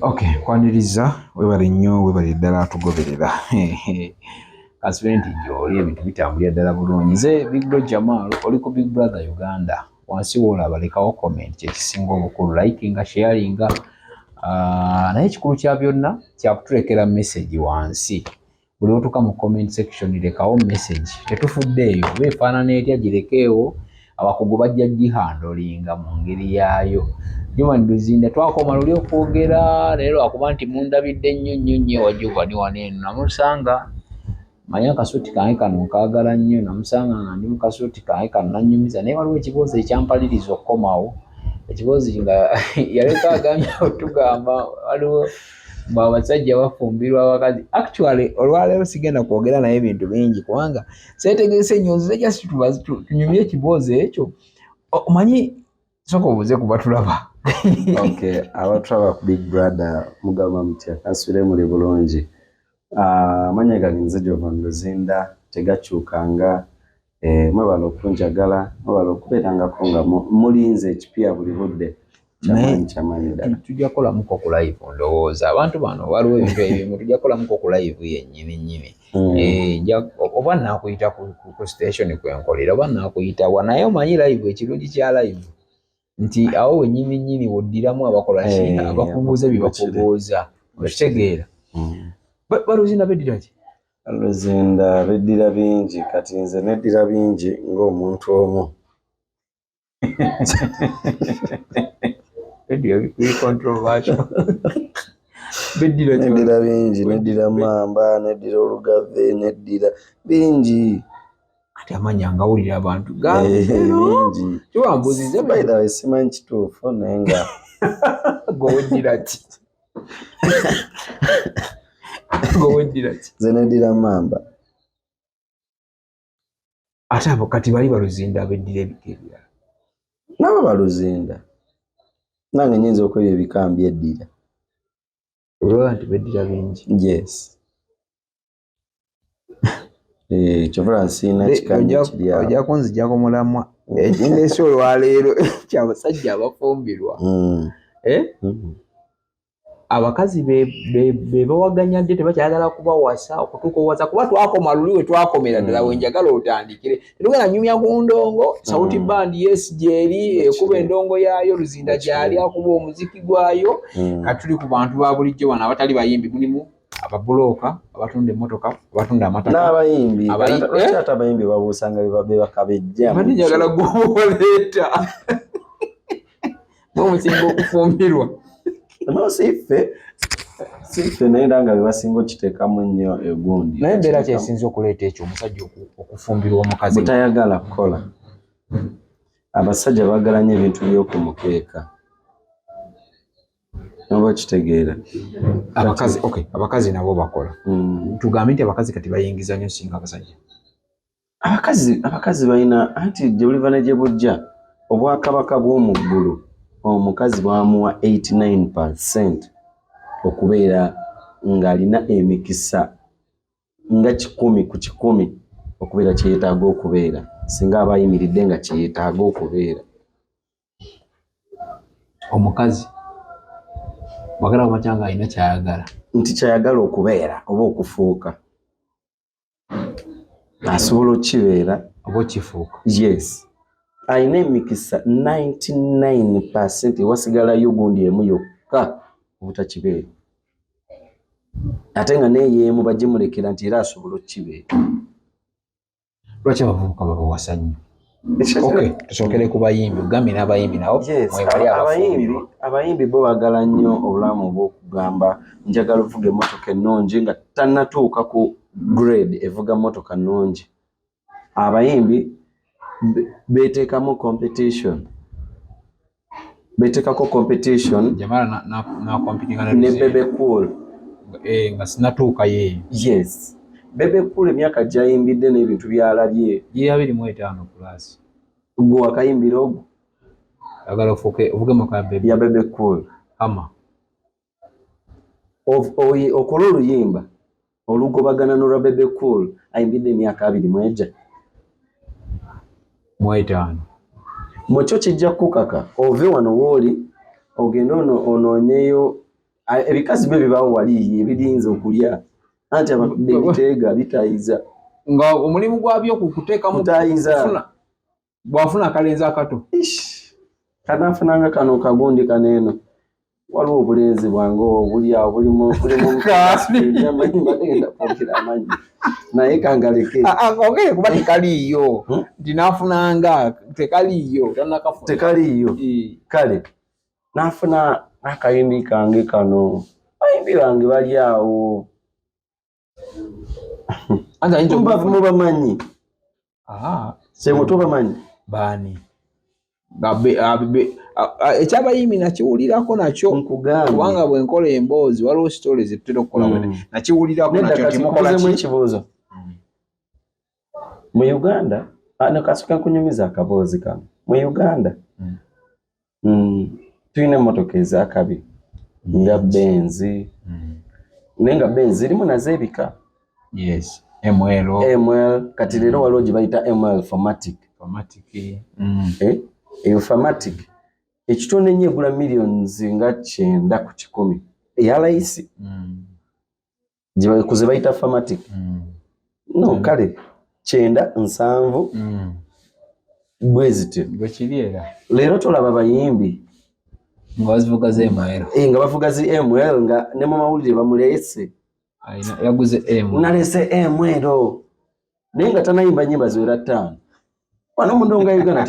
Okay, kwaniriza webale nnyo webale ddala tugoberera kasibenti gy'oli ebintu bitambulira ddala bulungi. Nze Big Bro Jamal oli ku Big Brother Uganda. Wansi w'olaba lekawo comment kyekisinga obukulu, likinga, sharinga. Naye ekikulu kya byonna kyakutulekera message wansi. Buli otuuka mu comment section lekawo message. Tetufuddeeyo oba efaanana etya girekeewo, abakugu bajja gihandolinga mu ngeri yaayo. Jovan Luzinda twakoma luli okwogera leero akuba nti mundabidde nnyo wa Jovan waneeno namusanga manya akasuuti kange kano nkaagala nnyo, namusanga nga ndi mu kasuuti kange kano nanyumiza, naye waliwo ekibuuzo ekyampaliriza okukomawo. Ekibuuzo nga yaleka agambye otugamba waliwo abasajja bafumbirwa abakazi. Actually olwaleero sigenda kwogera naye ebintu bingi kubanga seetegeese nnyo, nzize just tunyumye ekibuuzo ekyo. Omanyi sooka obuuze kuba tulaba. Okay, abatulaba ku Big Brother mugamba mutya kasubire muli bulungi. Amanya gange nze Jovan Luzinda tegakyukanga, mwebala okunjagala, mwebala okubeerangako nga mulinze ekipya buli budde. Kyamanyi ddala. Tujja kukolamuko ku live ndowooza. Abantu bano waliwo ebintu ebimu tujja kukolamuko ku live yennyini. Oba naakuyita ku station kwenkolera, oba naakuyita wa, naye omanyi live ekirungi kya live nti awo wennyini woddiramu abakola ki abakubuuza bye bakubuuza okitegeera. Baluzinda beddira ki? Luzinda beddira bingi, kati nze neddira bingi ng'omuntu omu. Neddira bingi, neddira mamba, neddira olugave, neddira bingi. Ati amanya ngawulira abantu bingi. Kiwambuzize by the way simanyi kituufu naye nga goweddira ki? Goweddira ki? Nze neddira mamba. Ate abo kati bali Baluzinda abeddira ebika ebirala. Nabo Baluzinda. Nange nyinza okwebya ebika mbyeddira. Olwala nti beddira bingi. Yes. Kyovula nsiina kikanyi kiri awo. Ojja kunziggyako mulamwa. Ekindeese olwaleero kyabasajja abafumbirwa. Abakazi be bawaganya dde tebakyagala kubawasa okutuuka owasa kuba twakoma luli we twakomera ddala wenjagala otandikire. Tetugenda nyumya ku ndongo, Sauti Band yes gyeri ekuba endongo yaayo, Luzinda gyali akuba omuziki gwayo. Kati tuli ku bantu ba bulijjo bano abatali bayimbi, mulimu ababulooka, abatunda emmotoka, abatunda amataka. N'abayimbi, ate abayimbi babuusanga be bakabejja. Mati njagala gw'oleeta. Bw'omusinga okufumbirwa. No, sife naye nga bebasinga okiteekamu ennyo egundi. Naye embeera kyesinza okuleeta ekyo omusajja okufumbirwa omukazi. Butayagala kukola. Abasajja baagala nnyo ebintu by'okumukeeka. Noba kitegeera. Abakazi nabo bakola. Tugambe nti abakazi kati bayingiza nnyo singa abasajja. Abakazi balina anti gye buliva ne gye bujja obwakabaka bw'omu ggulu. Omukazi bwamuwa 89% okubeera ng'alina emikisa nga 100 ku 100 okubeera kyeyetaaga okubeera singa aba ayimiridde nga kyeyetaaga okubeera. Omukazi bagala omatyanga alina kyayagala nti kyayagala okubeera oba okufuuka asobola okukibeera oba okifuuka. Yes. Alina emikisa 99% wasigalayo gundi emu yokka obutakibeera. Ate nga neyeemu bagimulekera nti era asobola okukibeera. Lwaki abavubuka babawasa nnyo? Tusookere ku bayimbi, ogambye n'abayimbi nabo mwebali abafumbirwa. Abayimbi bo baagala nnyo obulamu obw'okugamba njagala ovuga emmotoka ennungi nga tannatuuka ku grade evuga mmotoka nnungi. Abayimbi beteekamo competition. Beteekako competition. Jamala na competing ne Bebe Cool. Nga sinatuuka ye. Yes. Bebe Cool emyaka gy'ayimbidde n'ebintu by'alabye. Ye 25 plus. Gwe wakayimbira ogwo. Agala ofuke ovuge moka Bebe. Ya Bebe Cool. Ama. Okola oluyimba olugobagana n'olwa Bebe Cool ayimbidde emyaka 20 mwetaano. Mukyo kijja kukaka ove wano wooli ogenda onoonyeyo ebikazi bye bibaawo wali ebirinza okulya anti ababiteega bitayiza nga omulimu gwabyo kuteekamu kutayiza bw'afuna akalenzi akato kanaafunanga kano kagundi kaneeno waliwo obulenzi bwange obuli awo bulimu bagenda kwogera amanyi naye kangaleke ogere kuba tekaliiyo nti naafunanga tekaliiyo tekaliiyo kale naafuna akayimbi kange kano bayimbi bange bali awo mubamanyi semutobamanyi baani ekyabayimbi nakiwulirako nakyo kubanga bwenkola emboozi waliwo sitole zetutera okukola nakiwulirako nakyo timukolaki ekibuuzo mu Uganda nakasuka kunyumiza akaboozi kano mu Uganda tulina emmotoka ez'akabi nga benzi naye nga benzi zirimu nazo ebika ML kati leero waliwo gye bayita ML formatic eyo formatic ekitundu ennyo egula millions nga 9 ku 10 eya layisi gye bayita formatic no kale 9 7 bwe zityo leero tolaba bayimbi nga bazivuga nga bavuga zi ML nga ne mu mawulire bamuleese yaguze nalese ML naye nga tanayimba nyimba ziwera 5 wano mu ndongo ya Uganda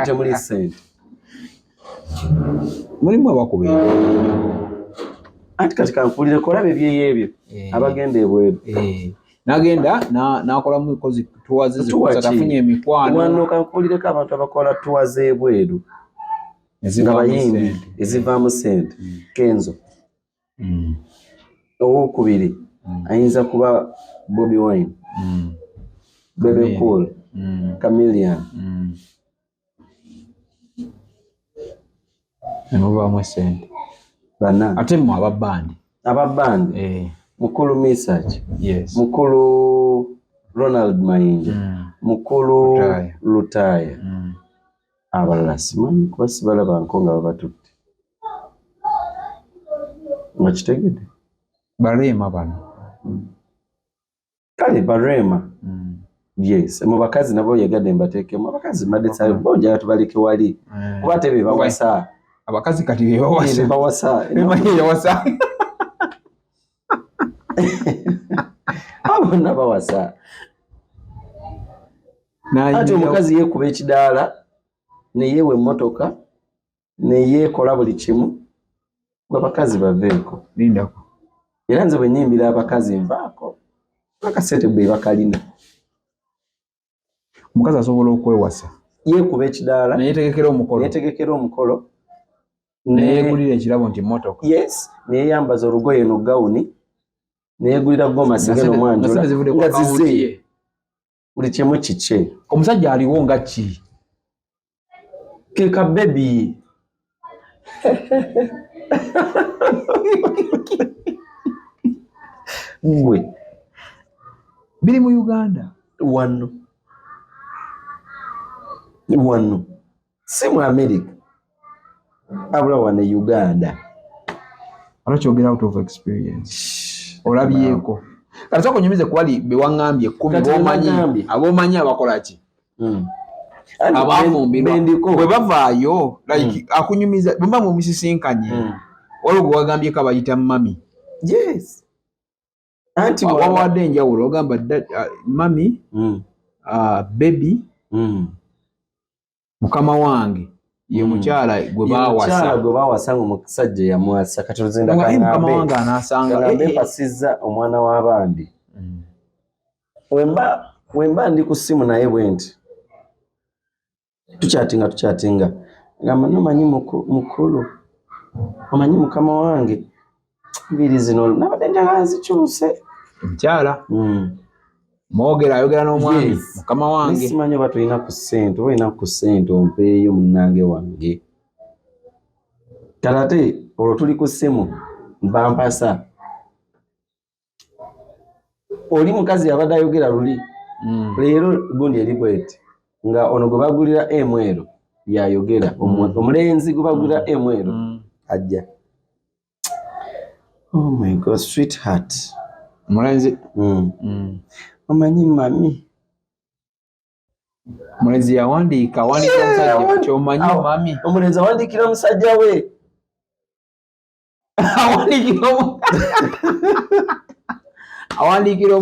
temuli ssente mulimu abakubeera anti kati kankuulire kolaba ebyeyo ebyo abagenda ebweru nagenda nakola mukozi tuwaze tafunye emikwano wano kankuulireko abantu abakola tuwaze ebweru nga bayimbi ezivaamu ssente Kenzo owokubiri ayinza kuba Bobby Wine Bebe Cool Chameleon nemuvaamu ssente bana ate mu ababandi mukulu Misach mukulu Ronald Mayinja mukulu Lutaya abalala simanyi kuba sibalabanko nga babatutte nga kitegedde Barema bano kale Barema yes mu bakazi nabo yagadde mbateekemu abakazi madetsa bojja tubaleke wali kuba tebe bawasa abakazi kati bebawasa emanyi yawasa abonna bawasa ati omukazi yeekuba ekidaala neyeewa emmotoka neyeekola buli kimu abakazi baveeko lindako era nze bwe nnyimbira abakazi nvaako akasente bwe bakalina omukazi asobola okwewasa yeekuba ekidaala neyetegekera omukolo neyeegulira ekirabo nti mmotoka yes neyeyambaza olugoye no gawuni neyeegulira gomasige n'omwanjula nga zize buli kimu kikye omusajja aliwo nga ki keka bebi gwe biri mu Uganda wano si mu America abula wano Uganda alakyogera out of experience olabyeko kati soko nyumize kuwali bewangambye 10 abomanyi abakola ki abafumbirwa bwe bavaayo like akunyumiza bwe mu misisinkanye waliwo gwe wagambye ko abayita mami yes anti wawadde enjawulo ogamba mami baby mukama wange ye mukyala gwe baawasa ng'omusajja yamwasa kati Luzinda mukama wange anasanga empasizza omwana w'abandi wemba ndi ku ssimu naye bwe nti tukyatinga gamba nomanyi mukulu omanyi mukama wange mbiri zino nabadde njagala nzikyuse omukyala mwogera ayogera n'omwami mukama wange simanyi oba tulina ku ssente oba olina ku ssente ompeeyo munnange wange kale ate olwo tuli ku ssimu mpampasa oli mukazi yabadde ayogera luli leero gundi eri bweti nga ono gwe bagulira emwero yayogera omulenzi gwe bagulira emwero ajja Oh my God, sweetheart. Mulenzi. Omanyi mami. Mulenzi yawandiika omusajja kyomanyi mami. Omulenzi awandiikira omusajja we. Awandiikira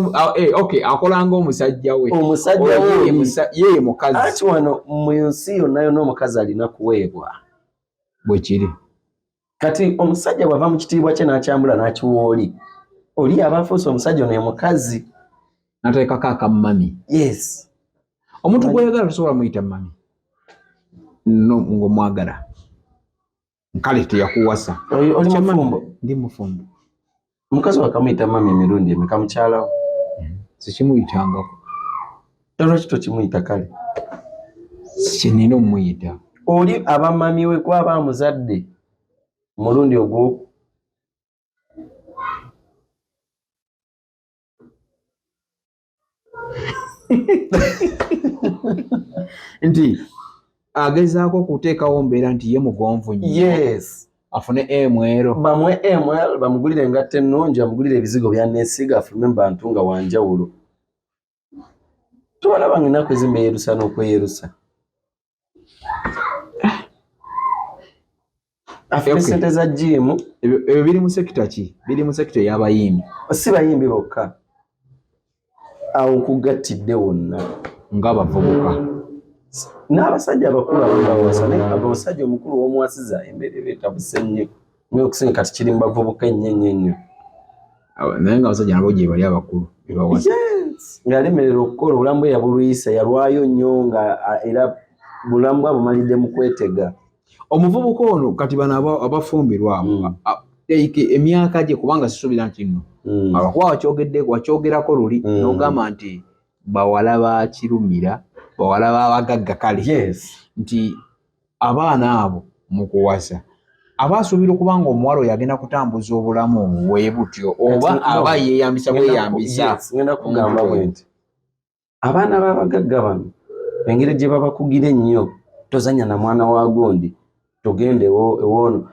okay, akola ng'omusajja we. Omusajja we ye mukazi. Ati wano mu nsi yonna yonna omukazi alina kuweebwa. Bwe kiri. Kati omusajja bw'ava mu kitiibwa kye n'akyambula n'akiwa oli aba afuuse omusajja ono ye mukazi. N'ateekako akamami. Yes. Omuntu gw'oyagala tosobola muyita mami. No, ng'omwagala. Kale teyakuwasa. Oli mufumbo? Ndi mufumbo. Omukazi wakamuyita mami emirundi emeka mukyalawo? Sikimuyitangako. Lwaki tokimuyita kale? Kyenina omuyita. Oli aba mami we kwaba amuzadde mulundi ogwo. Nti agezaako okuteekawo mbeera nti ye mugonvu nnyo. Yes. Afune ML. Bamwe ML bamugulire engatto ennungi, bamugulire ebizigo byanneesiga afume mu bantu nga wanjawulo. Tolaba ng'ennaku ezimu beeyerusa n'okweyerusa. Afune ssente za jimu. Ebyo biri mu sekita ki? Biri mu sekita ey'abayimbi. Si bayimbi bokka. Awo nkugattidde wonna. Ng'abavubuka. N'abasajja abakulu abawasa naye omusajja omukulu w'omuwasiza embeera etabuse nnyo. Okusinga kati kiri mu bavubuka ennyo. Naye ng'abasajja nabo gye bali abakulu be bawasa. Ng'alemerera okukola obulamu bwe yabulwisa yalwayo nnyo nga era bulamu bwe bumalidde mu kwetega. Omuvubuka ono kati bano abafumbirwa abo emyaka gye kubanga sisuubira nti nno abakuba wakyogerako luli n'ogamba nti bawala ba Kirumira, bawala b'abagagga kale nti abaana abo mu kuwasa abaasuubira okuba nga omuwala oyo agenda kutambuza obulamu bwe butyo oba aba yeeyambisa bweyambisa. Ngenda kugamba bwe nti abaana b'abagagga bano engeri gye babakugira ennyo tozanya na mwana wa gundi tugende ewoono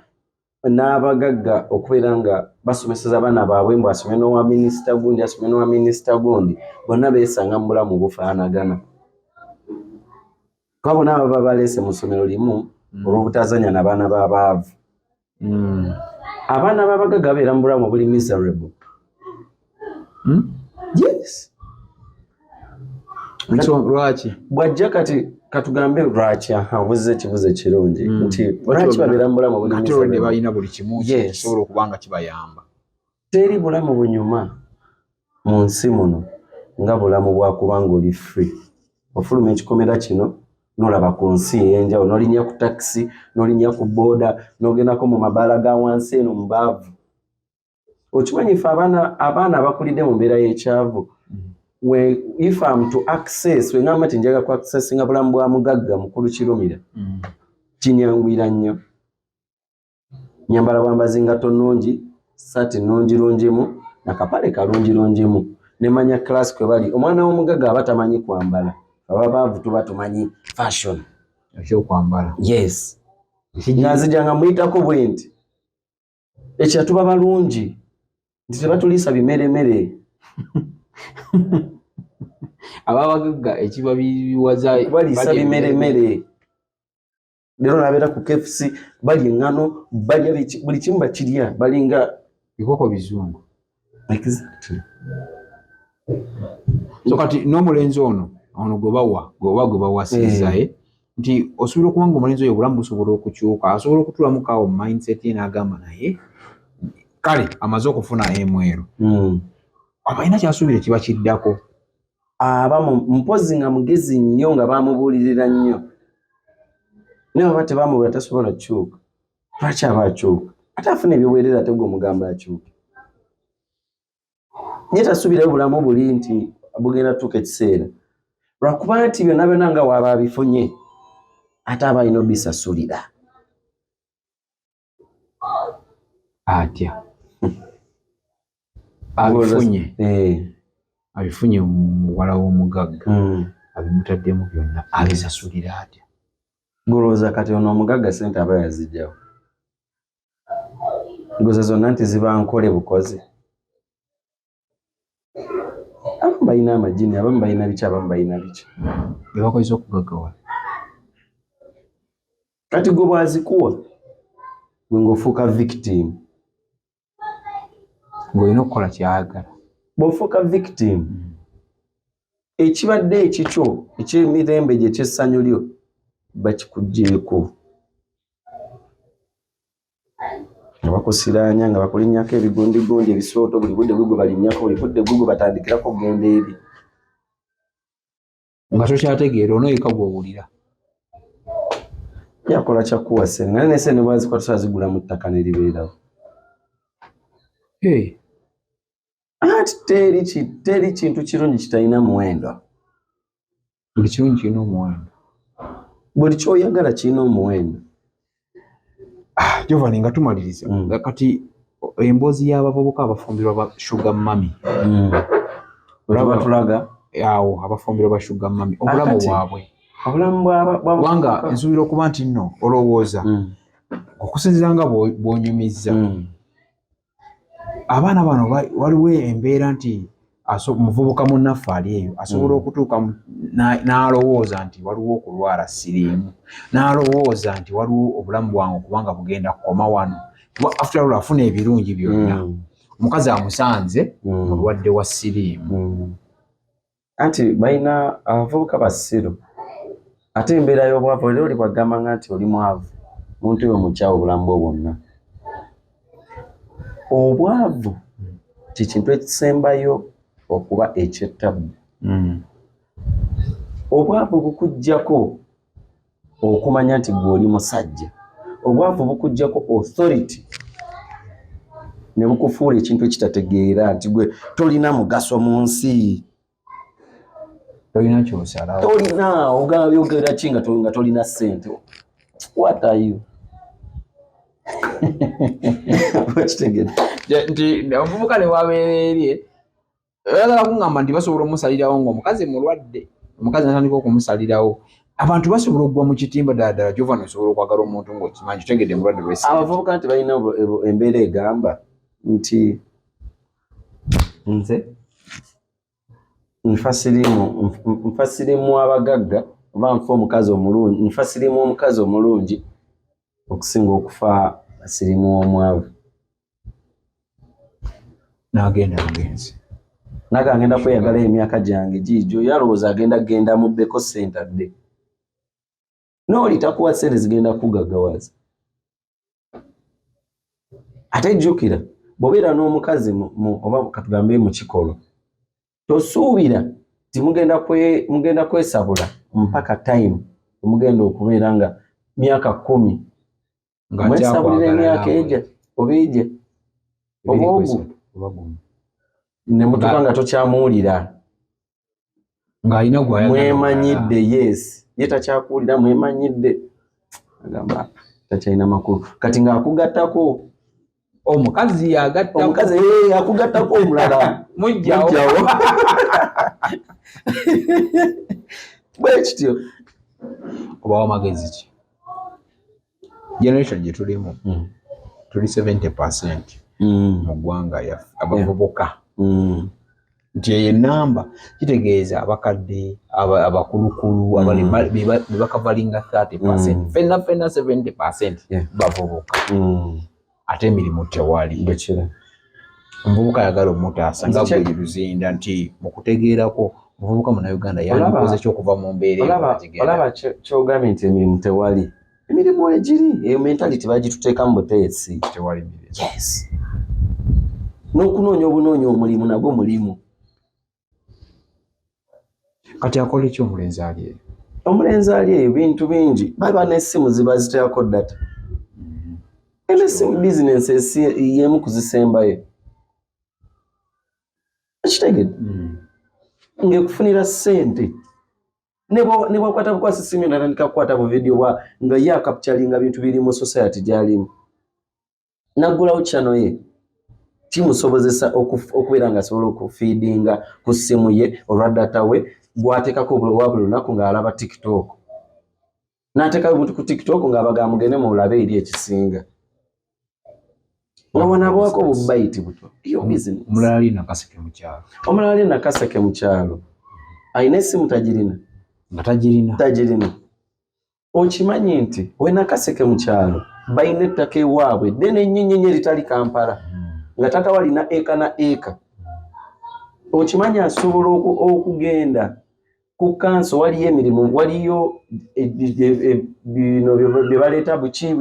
n'abagagga okubeera nga basomeseza abaana baabwe mbu asome n'owa minisita gundi asome n'owa minisita gundi bonna beesanga mu bulamu bufaanagana. Kuba bonna baba baleese mu ssomero limu olw'obutazanya n'abaana b'abaavu. Abaana b'abagagga babeera mu bulamu buli miserable. Yes. Lwaki? Bw'ajja kati katugambe lwaki abuze ekibuzo ekirungi nti lwaki babeera mu bulamu buli miserable. Kati balina buli kimu kisobola okuba nga kibayamba. Teri bulamu bunyuma mu nsi muno nga bulamu bwakuba ng'oli free. Ofuluma ekikomera kino n'olaba ku nsi ey'enjawulo n'olinnya ku takisi n'olinnya ku booda n'ogendako mu mabaala ga wansi eno mu baavu. Okimanyi ffe abaana abakulidde mu mbeera y'ekyavu if I'm to access we ngamba nti njaga ku accessinga bulamu bwa mugagga mukulu Kirumira kinyangwira nnyo. Nyambala bwambazi ngatto nnungi, ssaati nnungirungimu nakapale kalungirungimu nemanya class kwe bali. Omwana w'omugagga aba tamanyi kwambala, ababaavu tuba tumanyi fashion ekyokwambala. Yes. Ng'azijanga muyitako bwe nti ekira tuba balungi nti tebatuliisa bimeremere. Ababagagga ekiba biwaza baliisa bimeremere. Leero nabeera ku KFC balya eŋŋano balya buli kimu bakirya balinga bikoko bizungu. Exactly. So kati n'omulenzi ono gwe bawasizza nti osobola okuba nga omulenzi oyo obulamu busobola okukyuka asobola okutulamu kaawo mu mindset ye n'agamba naye kale amaze okufuna ML. Abalina kyasuubire kiba kiddako. Aba mpozi nga mugezi nnyo nga baamubuulirira nnyo. Naye baba tebaamubula tasobola kukyuka. Lwaki aba akyuka? Ate afuna ebyobuweereza ate gwe omugamba akyuke. Naye tasuubirayo bulamu buli nti bugenda tuuka ekiseera. Lwakuba nti byonna byonna nga waaba abifunye ate aba alina obisasulira. Atya. Abifunye muwala w'omugagga abimutaddemu byonna abisasulira atya. Golooza kati ono omugagga ssente aba yazijjawo. ngoze zonna nti ziba nkole bukozi. Abamu balina amagini, abamu balina biki, abamu balina biki. Bye bakozesa okugaggawa. Kati gwe bwazikuwa gwe ng'ofuuka victim. Ng'olina okukola kyayagala. Bw'ofuuka victim, ekibadde ekikyo eky'emirembe gye ky'essanyu lyo bakikuggyeeko. Nga bakusiraanya, nga bakulinnyako ebigundigondi, ebisooto, buli budde gwe balinnyako, buli budde gwe batandikirako okugenda eri. Nga tokyategeera onooyika gw'owulira. Yakola kyakuwa ssente, nga n'essente bwazikuwa tosobola mu ttaka ne libeerawo. Ati teri kintu kirungi kitalina muwendo. Buli kirungi kirina omuwendo. Buli ky'oyagala kirina omuwendo. Jovan nga tumaliriza. Kati emboozi y'abavubuka abafumbirwa ba sugar mami. Olaba tulaga? Awo abafumbirwa ba sugar mami. Obulamu bwabwe. Obulamu bwanga nsuubira okuba nti nno olowooza. Okusinziira nga bw'onyumizza. Abaana bano waliwo embeera nti omuvubuka munnaffe ali eyo asobola okutuuka n'alowooza nti waliwo okulwala siriimu, n'alowooza nti waliwo obulamu bwange okubanga bugenda kukoma wano. After all afuna ebirungi byonna. Omukazi amusanze mulwadde wa siriimu. Anti balina abavubuka basiru. Ate embeera y'obwavu era oli kwagamba nti oli mwavu. Muntu oyo mukyawa obulamu bwo bwonna. Obwavu kikintu ekisembayo okuba ekyettabbu. Obwavu bukuggyako okumanya nti gwe oli musajja. Obwavu bukuggyako authority ne bukufuula ekintu ekitategeera nti gwe tolina mugaso mu nsi. Tolina kyosalawo. Tolina oyogera ki nga tolina ssente? What are you? Wakitegedde. Nti omuvubuka ne wabeererye oyagala kuŋŋamba nti basobola omusalirawo ng'omukazi mulwadde. Omukazi natandika okumusalirawo. Abantu basobola okugwa mu kitimba ddala Jovan osobola okwagala omuntu ng'okimanyi kitegedde mulwadde lw'essanyu. Abavubuka nti balina embeera egamba nti nze nfa sirimu abagagga oba nfa omukazi omulungi, nfa sirimu omukazi omulungi okusinga okufa sirimu omwavu. N'agenda mugenzi. Naga agenda kweyagala emyaka gyange giijo yalowooza agenda genda muddeko ssente dde. N'oli takuwa ssente zigenda kugaggawaza. Ate jjukira bw'obeera n'omukazi oba katugambe mu kikolo tosuubira nti mugenda kwesabula mpaka time omugenda okubeera nga myaka 10 mwesabulira emyaka ejja oba ejja oba ogu ne mutuka nga tokyamuwulira ng'alina mwemanyidde. Yes, ye takyakuwulira mwemanyidde. Agamba takyalina makulu kati ng'akugattako omukazi yagattako. Omukazi akugattako omulala mujjawo. Bwe kityo obawo amagezi ki? Generation gye tulimu tuli 70% mu ggwanga yaffe abavubuka. Nti eyo ennamba kitegeeza abakadde abakulukulu be bakavalinga 30%. Ffenna 70% bavubuka. Ate emirimu tewali. Omuvubuka ayagala omutaasa nga gwe Luzinda nti mu kutegeerako omuvubuka Munnayuganda yandikoze ky'okuva mu mbeera eyo. Olaba ky'ogambye nti emirimu tewali. Emirimu egiri eyo mentality bagituteekamu buteesi. Tewali mirimu. Yes. N'okunoonya obunoonya omulimu nagwo mulimu. Kati akola ki omulenzi ali eyo? Omulenzi ali eyo bintu bingi. Baba n'essimu ziba ziteekako data. Era essimu bizinensi y'emu kuzisembayo. Kitegedde ng'ekufunira ssente. Ne bw'okwata bukwasi essimu n'atandika kukwata bu vidiyo nga ye akapitalinga bintu biri mu society gy'alimu. Naggulawo channel ye kimusobozesa okubeera ng'asobola okufiidinga ku ssimu ye olwa data we gw'ateekako buli lunaku ng'alaba TikTok. N'ateekayo omuntu ku TikTok ng'abagamba mugende mulabe eri ekisinga. nga wanabwako bubaiti buto iyo business. Omulala alina kaseke mu kyalo. Omulala alina kaseke mu kyalo. Ayina essimu tagirina. Nga tagirina. Okimanyi nti wena kaseke mu kyalo bayina ettaka ewaabwe ddene nnyo eritali Kampala nga tata walina eka na eka. Okimanyi asobola okugenda ku kanso waliyo emirimu waliyo bino bye baleeta buki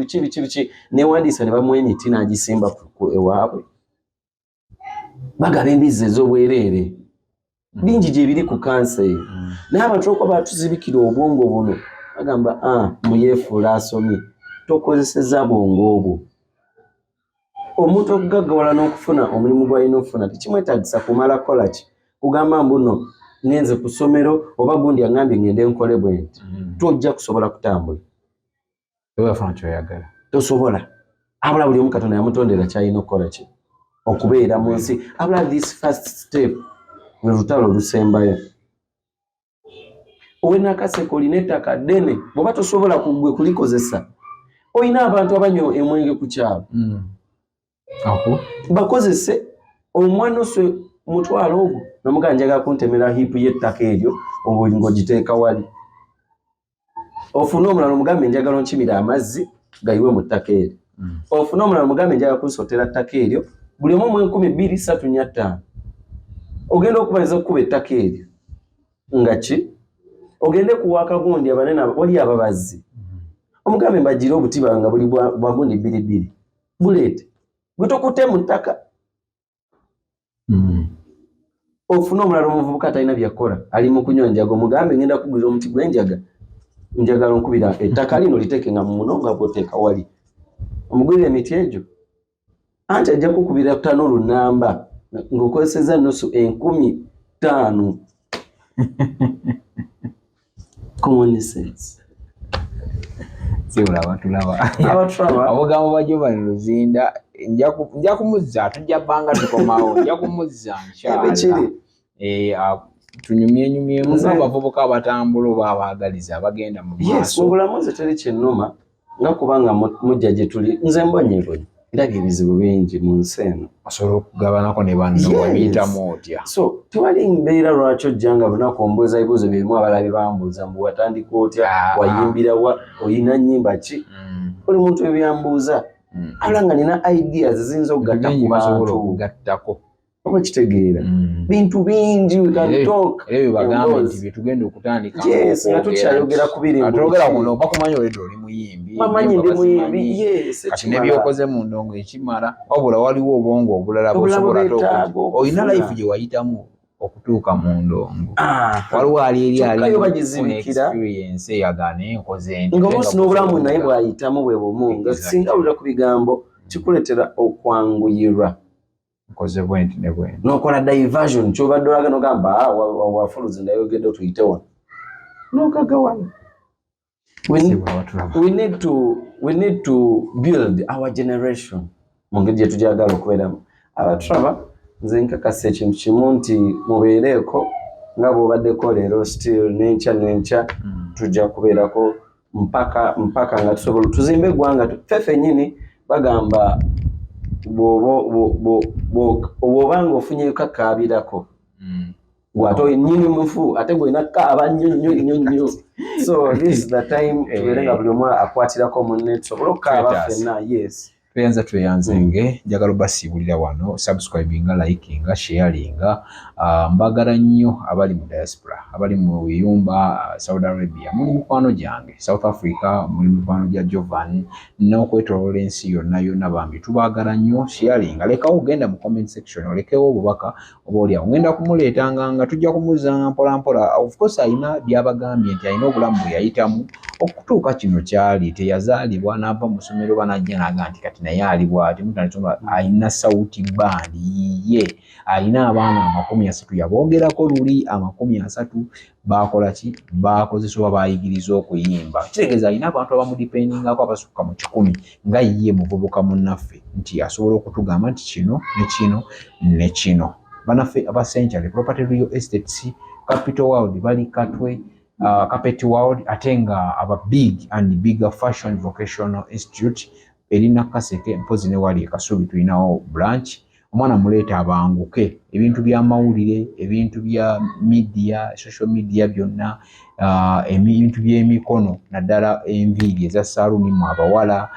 newandiisa ne bamuwa emiti n'agisimba ewaabwe. Bagaba embizzi ez'obwereere bingi gye biri ku kansa eyo. Naye abantu okuba batuzibikira obwongo buno bagamba muyeefuula asomye tokozeseza bwongo obwo. Omuntu okugaggawala n'okufuna omulimu gw'alina okufuna tekimwetaagisa kumala kola ki kugamba mbuno ngenze ku ssomero oba gundi aŋŋambye ngende nkole bwe nti tojja kusobola kutambula. Tewafuna ky'oyagala. Tosobola. Abula buli omu Katonda yamutondera ky'alina okukola ki okubeera mu nsi. Abula this first step lwe lutalo olusembayo. Owena akaseke olina ettaka ddene bw'oba tosobola kugwe kulikozesa. Olina abantu abanywa emwenge ku kyalo. Bakozese omwana oswe mutwalo ogwo n'omugamba njagala kuntemera hiipu y'ettaka eryo ng'ogiteeka wali. Ofune omulala omugambe njagala onkimira amazzi gayiwe mu ttaka eryo. Ofune omulala omugambe njagala kunsotera ttaka eryo buli omu mu 1,000, 2, 3, 4, 5. Ogenda okubaliza okukuba ettaka eryo nga ki ogende kuwaaka gundi abanene wali ababazzi. Omugambe mbagire obuti banga buli bwa gundi 2, 2 buleete gutokutte mu ttaka. Ofuna omulala omuvubuka atalina byakola ali mu kunywa njaga omugambe ngenda kugulira omuti gw'enjaga njagala onkubira ettaka lino liteeke nga mu munonga bw'oteeka wali omugulira emiti egyo anti ajja kukubira ttano lunamba ng'okozeseza nusu 15,000. Common sense. Sibula batulaba. Abogambo ba Jovan Luzinda nja kumuzza tujja bbanga tukomawo nja kumuzza nkyala. Tunyumyenyumyemu ng'abavubuka abatambula oba abaagaliza abagenda mu maaso. Yes, obulamu nze teri kyennuma nga kubanga mujja gye tuli nze mbonye ndabye ebizibu bingi mu nsi eno. Osobola okugabanako ne banno wabiyitamu otya. So tewali mbeera lwaki ojja nga lunaku ombuuza ebibuuzo birimu abalabi bambuuza mbu watandika otya wayimbira wa oyina nnyimba ki buli muntu ebyambuuza ala nga nina ideas ziyinza okugatta ku bantu oba kitegeera bintu bingi we can talk ebyo bagambe nti bye tugenda okutandika nga tukyayogera ku biri atogera kuno bakumanyi olwedde oli muyimbi bamanyi ndi muyimbi kati nebyokoze mu ndongo ekimala wabula waliwo obwongo obulala bwosobola olina life gye wayitamu okutuuka mu ndongo waliwo ali experience eyagana enkoze nga omunsi n'obulamu naye bwayitamu bwe bumu nga singa wulira ku bigambo kikuletera okwanguyirwa nkoze bwenti ne bwenti n'okola diversion kyobadde olaga n'ogamba wafuluzi ndayogedde otuyite wano n'okagawana. We need to build our generation mu ngeri gye tugyagala okubeeramu. Abatraba nze nkakasa ekintu kimu nti mubeereeko nga bw'obaddeko leero still n'enkya tujja kubeerako mpaka nga tusobola tuzimbe eggwanga ffeffe nnyini bagamba bw'oba ng'ofunyeyo kakaabirako gwate nnyini mufu ate gwena kaaba nnyo. So this is the time tubeere nga buli omu akwatirako munne tusobole okukaaba ffenna. Yes. Tweyanze njagala obasiibulira wano subscribinga likinga sharinga mbagala nnyo abali mu diaspora abali mu biyumba Saudi Arabia muli mikwano gyange South Africa muli mikwano gya Jovan n'okwetoloola ensi yonna bambi tubaagala nnyo sharinga lekawo ogenda mu comment section olekewo obubaka oba olyawo ngenda kumuleetanga nga tujja kumuzanga mpola of course ayina byabagambye nti ayina obulamu bwe yayitamu okutuuka kino kyali teyazaalibwa n'ava mu ssomero banajja n'aga nti kati naye ali bw'ati mutanituma ayina sauti band ye ayina abaana 30 yaboogerako luli 30 bakola ki bakozesa oba bayigiriza okuyimba kitegeeza ayina abantu abamudipendingako abasukka mu 10 nga ye muvubuka munnaffe nti asobola okutugamba nti kino ne kino ne kino banaffe aba Century Property Real Estates Capital World bali Katwe Carpet World ate nga aba big and bigger fashion vocational institute erina Kaseke mpozi ne wali Kasubi tulinawo branch omwana muleeta abanguke ebintu bya mawulire ebintu bya media social media byonna ebintu by'emikono naddala enviiri eza saluni mu abawala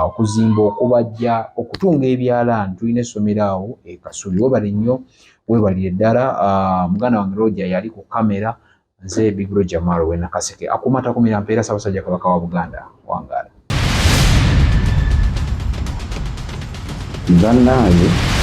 okuzimba okubajja okutunga ebyalaani tulina essomero awo Kasubi webale nnyo webalire ddala muganda wange Roger yali ku kamera nze Big Bro Jamal we Nakaseke akumata kumira mpeera Ssaabasajja Kabaka wa Buganda wangaala bannange